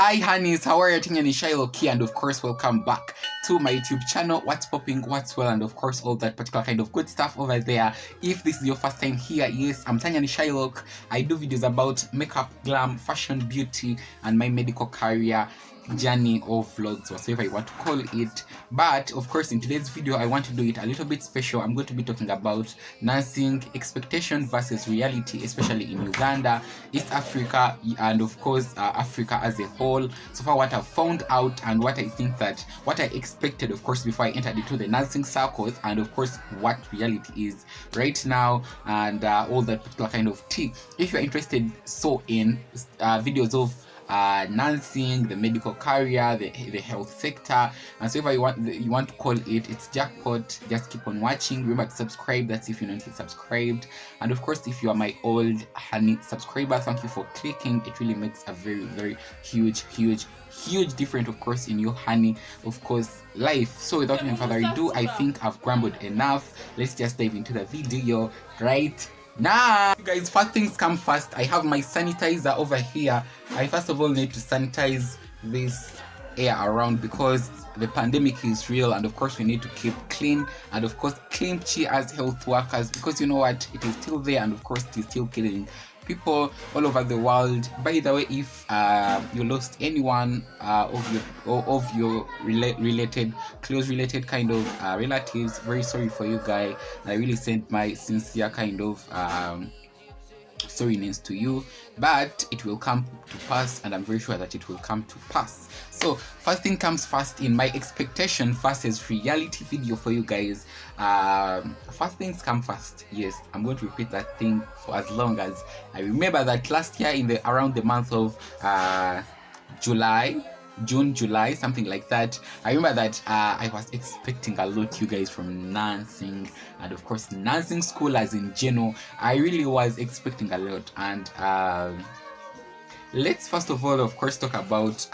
Hi honeys, how are you? Tanya, Nishailoc here, and of course welcome back to my YouTube channel. What's popping, what's well, and of course all that particular kind of good stuff over there. If this is your first time here, yes, I'm Tanya Nishailoc. I do videos about makeup, glam, fashion, beauty, and my medical career journey or vlogs, whatever you want to call it. But of course in today's video I want to do it a little bit special. I'm going to be talking about nursing expectation versus reality, especially in Uganda, East Africa, and of course Africa as a whole. So far what I've found out and what I think that what I expected, of course, before I entered into the nursing circles, and of course what reality is right now, and all that particular kind of tea. If you're interested so in videos of nursing, the medical career, the health sector, and so if you want to call it, it's jackpot. Just keep on watching. Remember to subscribe. That's if you're not yet subscribed. And of course, if you are my old honey subscriber, thank you for clicking. It really makes a very huge difference, of course, in your honey, of course, life. So without any further ado, I think I've grumbled enough. Let's just dive into the video right now. Guys, first things come first. I have my sanitizer over here. I first of all need to sanitize this air around because the pandemic is real, and of course we need to keep clean, and of course clean chi as health workers, because you know what, it is still there, and of course it is still killing people all over the world. By the way, if you lost anyone of your close related kind of relatives, very sorry for you guys. I really sent my sincere kind of sorriness to you, but it will come to pass, and I'm very sure that it will come to pass. So first thing comes first in my expectation versus reality video for you guys. First things come first. Yes, I'm going to repeat that thing for as long as I remember. That last year in around the month of June, July, something like that, I remember that I was expecting a lot, you guys, from nursing, and of course nursing school as in general. I really was expecting a lot, and let's first of all, of course, talk about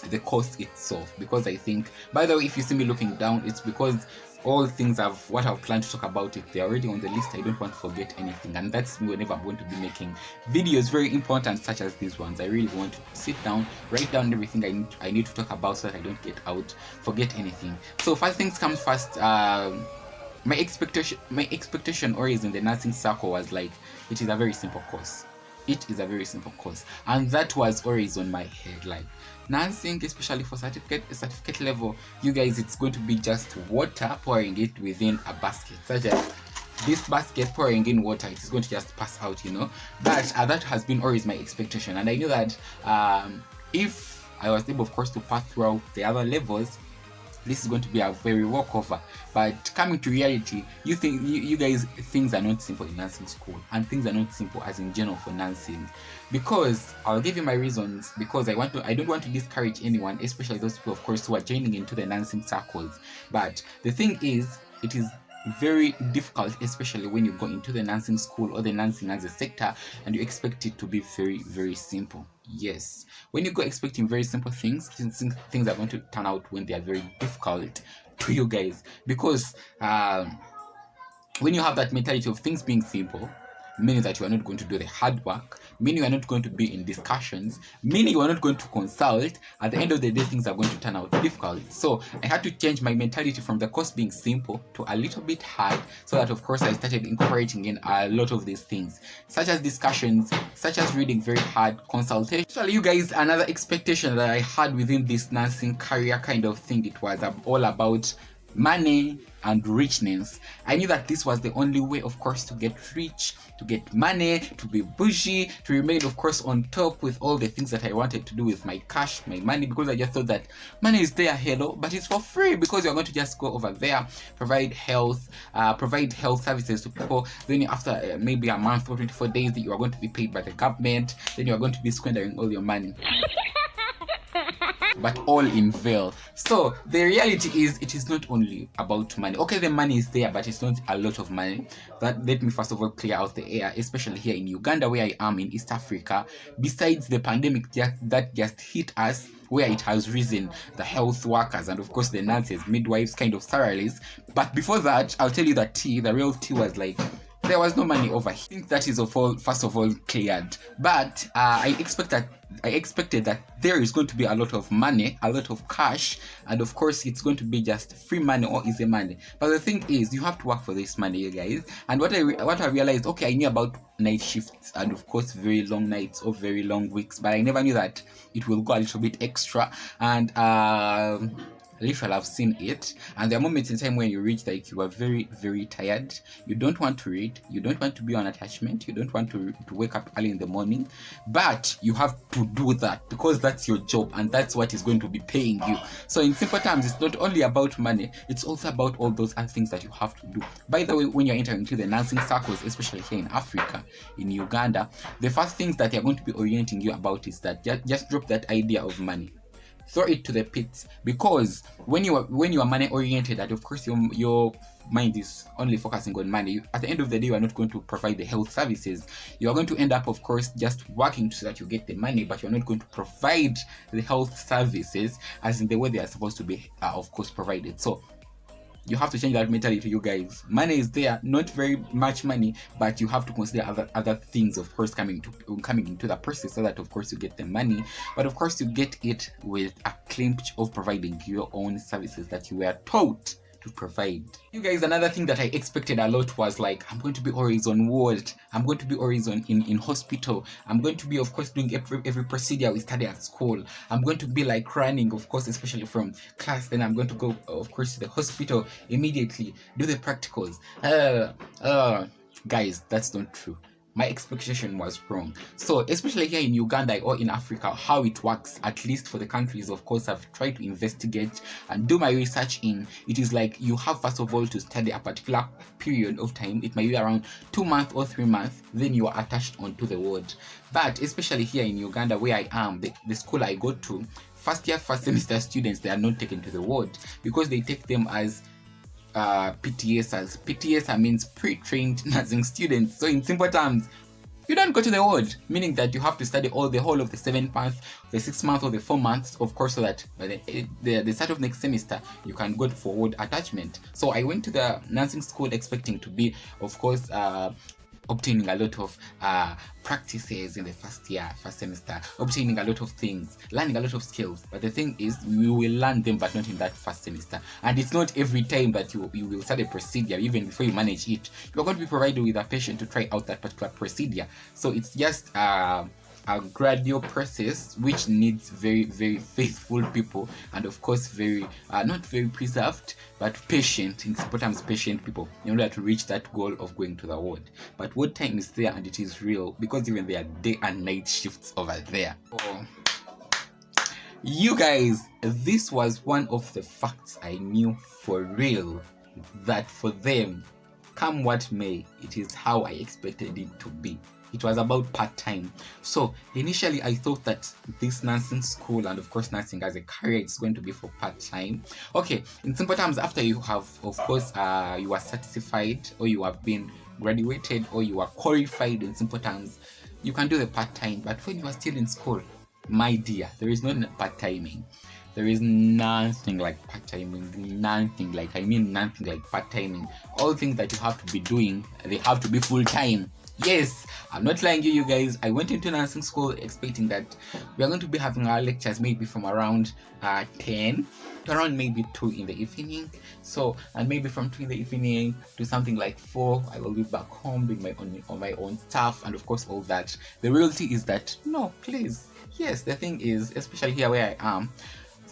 the course itself, because I think, by the way, if you see me looking down, it's because all things what I've planned to talk about, it they're already on the list. I don't want to forget anything, and that's me whenever I'm going to be making videos very important such as these ones. I really want to sit down, write down everything I need to talk about, so that I don't forget anything. So first things come first. My expectation always in the nursing circle was like, it is a very simple course. It is a very simple course, and that was always on my head. Like, nursing, especially for certificate level, you guys, it's going to be just water, pouring it within a basket, such as this basket, pouring in water, it is going to just pass out, you know. But that has been always my expectation, and I knew that if I was able, of course, to pass throughout the other levels, this is going to be a very walkover. But coming to reality, you guys, things are not simple in nursing school, and things are not simple as in general for nursing, because I'll give you my reasons. Because I don't want to discourage anyone, especially those people, of course, who are joining into the nursing circles. But the thing is, it is very difficult, especially when you go into the nursing school or the nursing as a sector, and you expect it to be very simple. Yes, when you go expecting very simple things, things are going to turn out when they are very difficult to you guys, because when you have that mentality of things being simple, meaning that you are not going to do the hard work, meaning you are not going to be in discussions, meaning you are not going to consult, at the end of the day things are going to turn out difficult. So I had to change my mentality from the course being simple to a little bit hard, so that of course I started incorporating in a lot of these things, such as discussions, such as reading very hard, consultation. Actually, you guys, another expectation that I had within this nursing career kind of thing, it was all about money and richness. I knew that this was the only way, of course, to get rich, to get money, to be bougie, to remain, of course, on top with all the things that I wanted to do with my cash, my money, because I just thought that money is there, hello, but it's for free, because you're going to just go over there, provide health services to people. Then after maybe a month or 24 days, you are going to be paid by the government. Then you are going to be squandering all your money. But all in vain. So the reality is, it is not only about money. Okay, the money is there, but it's not a lot of money. That, let me first of all clear out the air, especially here in Uganda, where I am in East Africa. Besides the pandemic that just hit us, where it has risen the health workers and of course the nurses, midwives kind of salaries. But before that, I'll tell you that the real tea was like there was no money over here. I think that is first of all cleared. But I expected that there is going to be a lot of money, a lot of cash, and of course it's going to be just free money or easy money. But the thing is, you have to work for this money, you guys. And what I realized, okay, I knew about night shifts and of course very long nights or very long weeks, but I never knew that it will go a little bit extra. And literally I've seen it, and there are moments in time when you reach like you are very, very tired, you don't want to read, you don't want to be on attachment, you don't want to wake up early in the morning, but you have to do that because that's your job and that's what is going to be paying you. So in simple terms, it's not only about money, it's also about all those other things that you have to do. By the way, when you're entering into the nursing circles, especially here in Africa, in Uganda, the first things that they're going to be orienting you about is that just drop that idea of money, throw it to the pits, because when you are money oriented, and of course your mind is only focusing on money, at the end of the day you are not going to provide the health services. You are going to end up, of course, just working so that you get the money, but you're not going to provide the health services as in the way they are supposed to be of course provided. So you have to change that mentality, you guys. Money is there, not very much money, but you have to consider other things, of course, coming into the process, so that of course you get the money, but of course you get it with a clinch of providing your own services that you were taught to provide. You guys, another thing that I expected a lot was like, I'm going to be always on ward, I'm going to be always in hospital, I'm going to be of course doing every procedure we study at school, I'm going to be like running, of course, especially from class, then I'm going to go of course to the hospital immediately, do the practicals. Guys, that's not true. My expectation was wrong. So especially here in Uganda or in Africa, how it works, at least for the countries, of course, I've tried to investigate and do my research in. It is like you have first of all to study a particular period of time. It might be around 2 months or 3 months, then you are attached onto the ward. But especially here in Uganda, where I am, the school I go to, first semester students, they are not taken to the ward because they take them as PTSers. PTSer means pre-trained nursing students. So in simple terms, you don't go to the ward, meaning that you have to study the whole of the 7 months, the 6 months, or the 4 months, of course, so that by the start of next semester you can go for ward attachment. So I went to the nursing school expecting to be, of course, obtaining a lot of practices in the first semester, obtaining a lot of things, learning a lot of skills. But the thing is, you will learn them, but not in that first semester. And it's not every time that you will start a procedure, even before you manage it, you're going to be provided with a patient to try out that particular procedure. So it's just a gradual process which needs very, very faithful people, and of course very not very preserved, but patient, in simple terms, patient people, in order to reach that goal of going to the ward. But ward time is there, and it is real, because even there are day and night shifts over there. Oh, you guys, this was one of the facts I knew for real, that for them, come what may, it is how I expected it to be. It was about part-time. So initially I thought that this nursing school, and of course nursing as a career, is going to be for part-time. Okay, in simple terms, after you have, of course, you are certified, or you have been graduated, or you are qualified, in simple terms, you can do the part-time. But when you are still in school, my dear, there is no part-timing. There is nothing like part-timing, nothing like part-timing. All things that you have to be doing, they have to be full-time. Yes, I'm not lying to you guys. I went into nursing school expecting that we are going to be having our lectures maybe from around 10 to around maybe 2 in the evening. So, and maybe from 2 in the evening to something like 4, I will be back home doing my own stuff, and of course all that. The reality is that, no, please. Yes, the thing is, especially here where I am,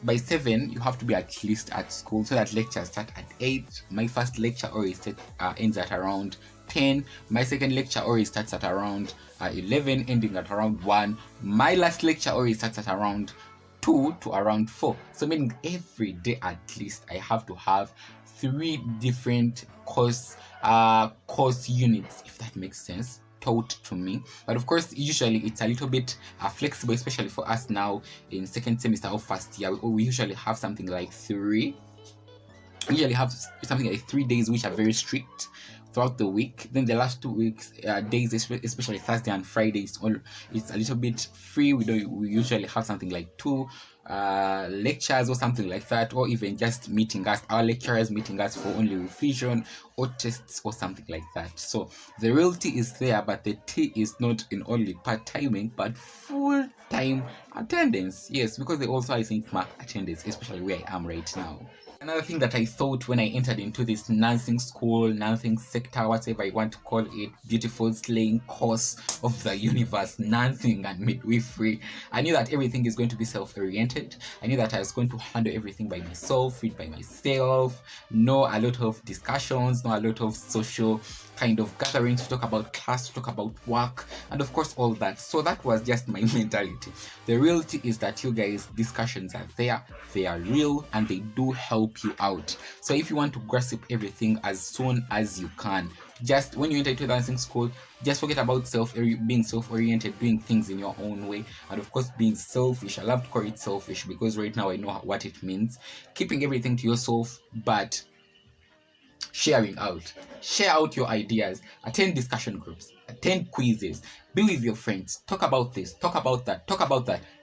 by 7 you have to be at least at school, so that lectures start at 8. My first lecture always ends at around 10. My second lecture always starts at around 11, ending at around 1. My last lecture always starts at around 2 to around 4. So meaning every day at least I have to have 3 different course units, if that makes sense, taught to me. But of course, usually it's a little bit flexible, especially for us now in second semester or first year. We usually have something like 3. We usually have something like 3 days which are very strict. throughout the week. Then the last 2 weeks days, especially Thursday and Friday, it's a little bit free. We usually have something like 2 lectures or something like that, or even just meeting us, our lecturers meeting us for only revision or tests or something like that. So the real tea is there, but the tea is not in only part-timing but full-time attendance. Yes, because they also, I think, mark attendance, especially where I am right now. Another thing that I thought when I entered into this nursing school, nursing sector, whatever you want to call it, beautiful slaying course of the universe, nursing and midwifery, I knew that everything is going to be self-oriented. I knew that I was going to handle everything by myself, read by myself, know a lot of discussions, know a lot of social kind of gatherings to talk about class, to talk about work, and of course all that. So that was just my mentality. The reality is that you guys, discussions are there, they are real, and they do help you out. So if you want to grasp everything as soon as you can, just when you enter into dancing school, just forget about being self-oriented, doing things in your own way, and of course being selfish. I love to call it selfish because right now I know what it means. Keeping everything to yourself, but share out your ideas, attend discussion groups, attend quizzes, be with your friends, talk about this, talk about that.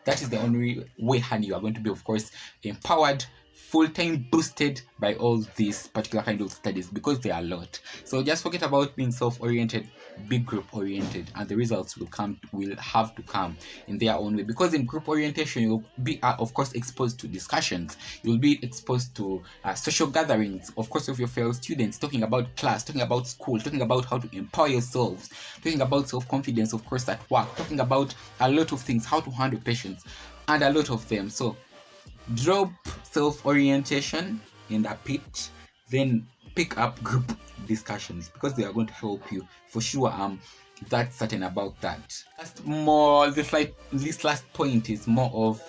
That is the only way, honey, you are going to be, of course, empowered, full-time boosted by all these particular kind of studies, because they are a lot. So just forget about being self-oriented, be group-oriented, and the results will have to come in their own way. Because in group orientation, you'll be of course exposed to discussions, you'll be exposed to social gatherings, of course, with your fellow students, talking about class, talking about school, talking about how to empower yourselves, talking about self-confidence, of course, at work, talking about a lot of things, how to handle patients, and a lot of them. So drop self-orientation in the pit, then pick up group discussions, because they are going to help you for sure. That's certain about that. This last point is more of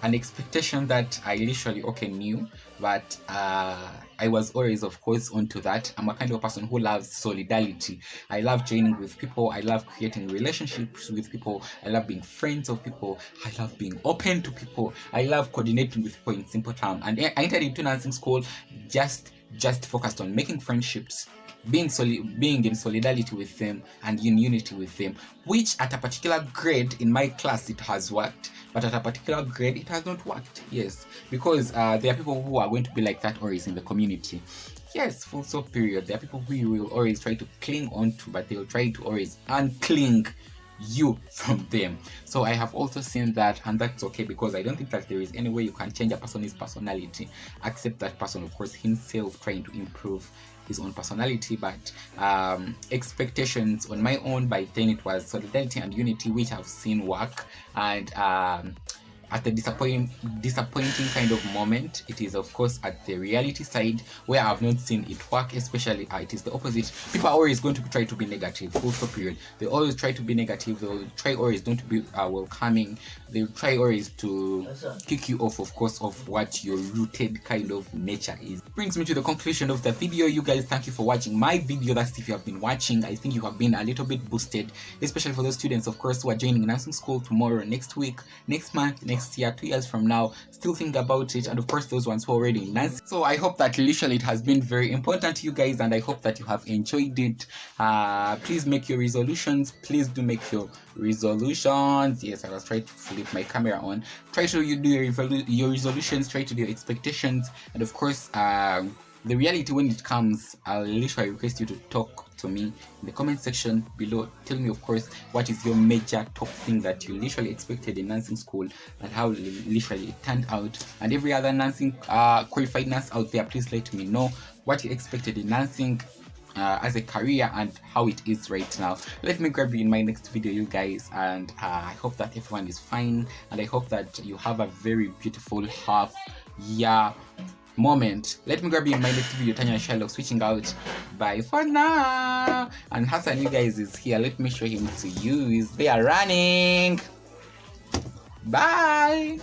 an expectation that I literally knew, but I was always, of course, onto that. I'm a kind of person who loves solidarity. I love joining with people. I love creating relationships with people. I love being friends of people. I love being open to people. I love coordinating with people in simple terms. And I entered into nursing school just focused on making friendships, being in solidarity with them and in unity with them, which at a particular grade in my class it has worked, but at a particular grade it has not worked. Yes, because there are people who are going to be like that always in the community. Yes, full stop, period. There are people who you will always try to cling on to, but they will try to always uncling you from them. So I have also seen that, and that's okay, because I don't think that there is any way you can change a person's personality except that person, of course, himself trying to improve his own personality. But expectations on my own, by then it was solidarity and unity, which I've seen work. And at the disappointing kind of moment, it is of course at the reality side where I've not seen it work. Especially it is the opposite. People are always going to try to be negative, full stop, period. They always try to be negative. They'll try always don't to be welcoming. They'll try always to kick you off, of course, of what your rooted kind of nature is. Brings me to the conclusion of the video. You guys, thank you for watching my video. That's if you have been watching. I think you have been a little bit boosted, especially for those students, of course, who are joining nursing school tomorrow, next week, next month, next year, 2 years from now, still think about it. And of course, those ones who are already in nursing. So I hope that literally it has been very important to you guys, and I hope that you have enjoyed it. Please make your resolutions. Please do make your resolutions. Yes, I was trying to flip my camera on. Try to do your resolutions, try to do your expectations, and of course the reality when it comes. I'll literally request you to talk to me in the comment section below. Tell me, of course, what is your major top thing that you literally expected in nursing school and how literally it turned out. And every other nursing qualified nurse out there, please let me know what you expected in nursing as a career and how it is right now. Let me grab you in my next video, you guys, and I hope that everyone is fine, and I hope that you have a very beautiful half year moment. Let me grab you in my next video. Tanya Nishailoc switching out. Bye for now. And Hassan, you guys, is here. Let me show him to you. He's there running. Bye.